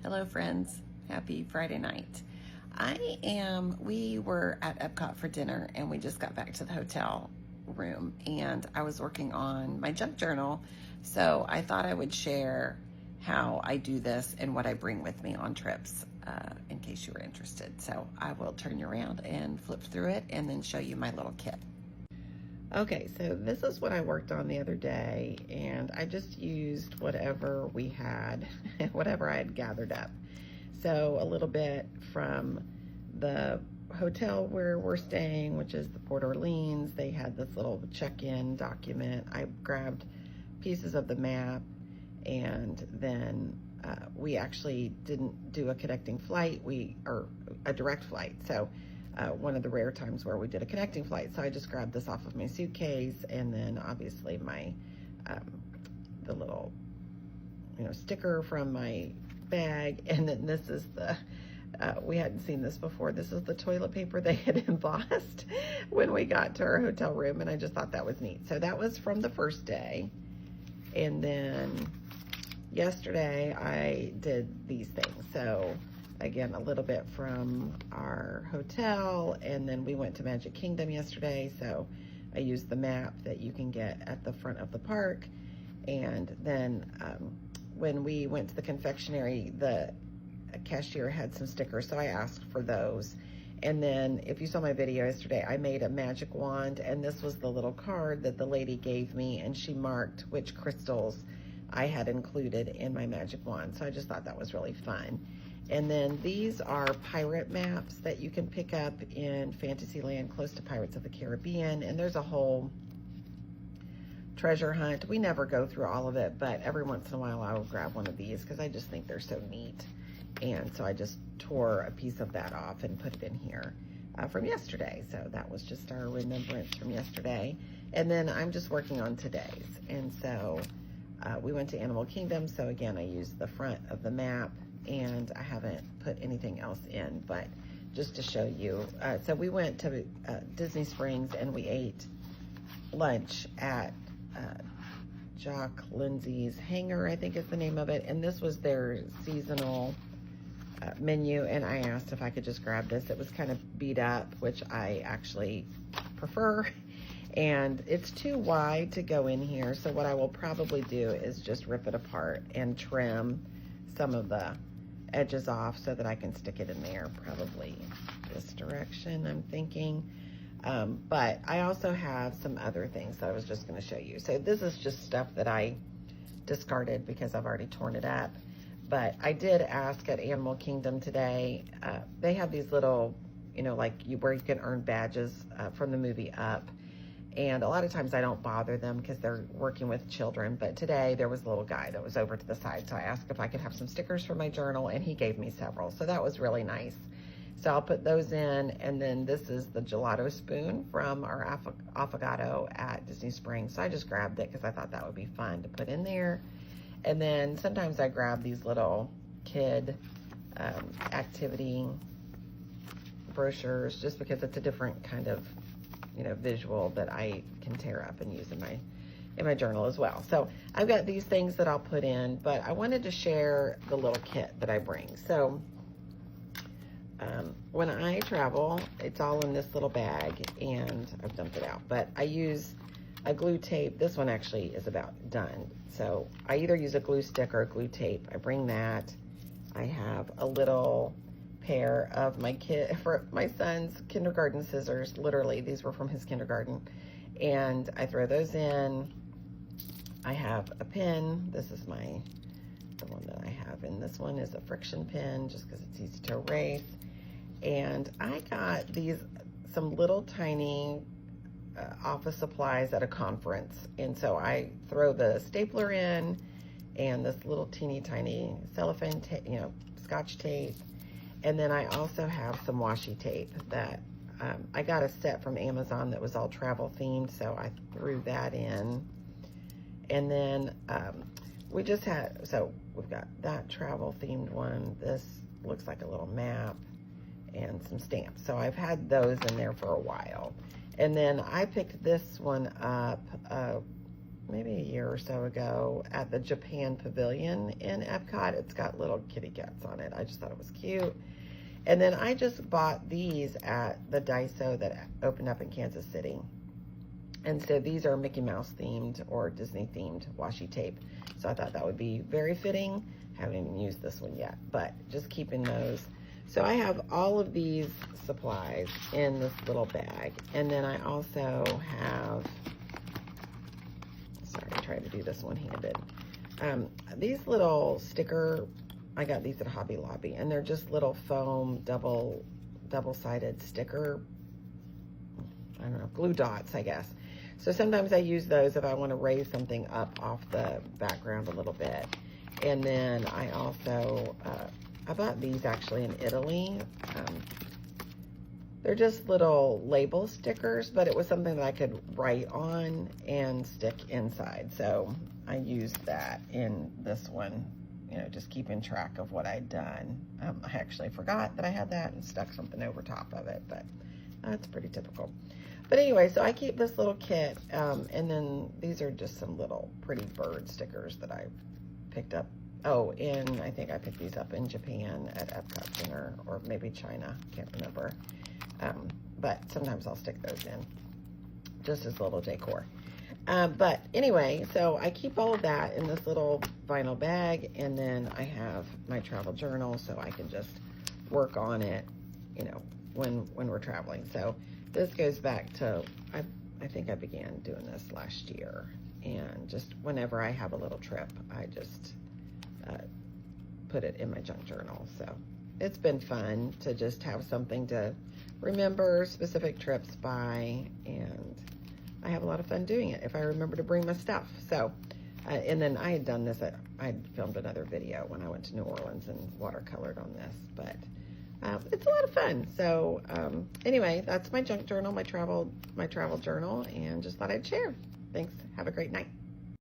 Hello friends, happy Friday night. We were at Epcot for dinner and we just got back to the hotel room and I was working on my junk journal. So I thought I would share how I do this and what I bring with me on trips in case you were interested. So I will turn you around and flip through it and then show you my little kit. Okay, so this is what I worked on the other day, and I just used whatever we had, whatever I had gathered up. So a little bit from the hotel where we're staying, which is the Port Orleans. They had this little check-in document. I grabbed pieces of the map, and then we actually didn't do a connecting flight, or a direct flight. So one of the rare times where we did a connecting flight. So I just grabbed this off of my suitcase, and then obviously my, the little, sticker from my bag. And then this is the, we hadn't seen this before. This is the toilet paper they had embossed when we got to our hotel room. And I just thought that was neat. So that was from the first day. And then yesterday I did these things. So again, a little bit from our hotel, and then we went to Magic Kingdom yesterday, so I used the map that you can get at the front of the park. And then when we went to the confectionery, the cashier had some stickers, so I asked for those. And then if you saw my video yesterday, I made a magic wand, and this was the little card that the lady gave me, and she marked which crystals I had included in my magic wand. So I just thought that was really fun. And then these are pirate maps that you can pick up in Fantasyland close to Pirates of the Caribbean. And there's a whole treasure hunt. We never go through all of it, but every once in a while I will grab one of these because I just think they're so neat. And so I just tore a piece of that off and put it in here from yesterday. So that was just our remembrance from yesterday. And then I'm just working on today's. And so we went to Animal Kingdom. So again, I used the front of the map, and I haven't put anything else in, but just to show you. So we went to Disney Springs and we ate lunch at Jock Lindsay's Hangar, I think is the name of it. And this was their seasonal menu, and I asked if I could just grab this. It was kind of beat up, which I actually prefer. And it's too wide to go in here. So what I will probably do is just rip it apart and trim some of the edges off so that I can stick it in there, probably this direction, I'm thinking. But I also have some other things that I was just going to show you. So this is just stuff that I discarded because I've already torn it up. But I did ask at Animal Kingdom today, they have these little, where you can earn badges from the movie Up. And a lot of times I don't bother them because they're working with children. But today there was a little guy that was over to the side. So I asked if I could have some stickers for my journal, and he gave me several. So that was really nice. So I'll put those in. And then this is the gelato spoon from our affogato at Disney Springs. So I just grabbed it because I thought that would be fun to put in there. And then sometimes I grab these little kid activity brochures just because it's a different kind of visual that I can tear up and use in my journal as well. So I've got these things that I'll put in, but I wanted to share the little kit that I bring. So when I travel, it's all in this little bag, and I've dumped it out, but I use a glue tape. This one actually is about done. So I either use a glue stick or a glue tape. I bring that. I have a little pair of for my son's kindergarten scissors. Literally, these were from his kindergarten, and I throw those in. I have a pin. This is the one that I have, and this one is a friction pin just because it's easy to erase. And I got some little tiny office supplies at a conference, and so I throw the stapler in and this little teeny tiny cellophane tape, Scotch tape. And then I also have some washi tape that I got a set from Amazon that was all travel themed, so I threw that in. And then we've got that travel themed one. This looks like a little map and some stamps. So I've had those in there for a while. And then I picked this one up maybe a year or so ago at the Japan Pavilion in Epcot. It's got little kitty cats on it. I just thought it was cute. And then I just bought these at the Daiso that opened up in Kansas City. And so these are Mickey Mouse themed or Disney themed washi tape. So I thought that would be very fitting. Haven't even used this one yet, but just keeping those. So I have all of these supplies in this little bag. And then I also have, sorry, I tried to do this one-handed. These little sticker, I got these at Hobby Lobby, and they're just little foam double-sided sticker, I don't know, glue dots, I guess. So sometimes I use those if I want to raise something up off the background a little bit. And then I also, I bought these actually in Italy. They're just little label stickers, but it was something that I could write on and stick inside. So I used that in this one, you know, just keeping track of what I'd done. I actually forgot that I had that and stuck something over top of it, but that's pretty typical. But anyway, so I keep this little kit, and then these are just some little pretty bird stickers that I picked up. Oh, and I think I picked these up in Japan at Epcot Center, or maybe China, can't remember. But sometimes I'll stick those in, just as little decor. But anyway, so I keep all of that in this little vinyl bag, and then I have my travel journal, so I can just work on it, you know, when we're traveling. So this goes back to, I think I began doing this last year, and just whenever I have a little trip, I just put it in my junk journal. So it's been fun to just have something to remember specific trips by, and I have a lot of fun doing it if I remember to bring my stuff. So, and then I had done this, I had filmed another video when I went to New Orleans and watercolored on this, but it's a lot of fun. So anyway, that's my junk journal, my travel journal, and just thought I'd share. Thanks. Have a great night.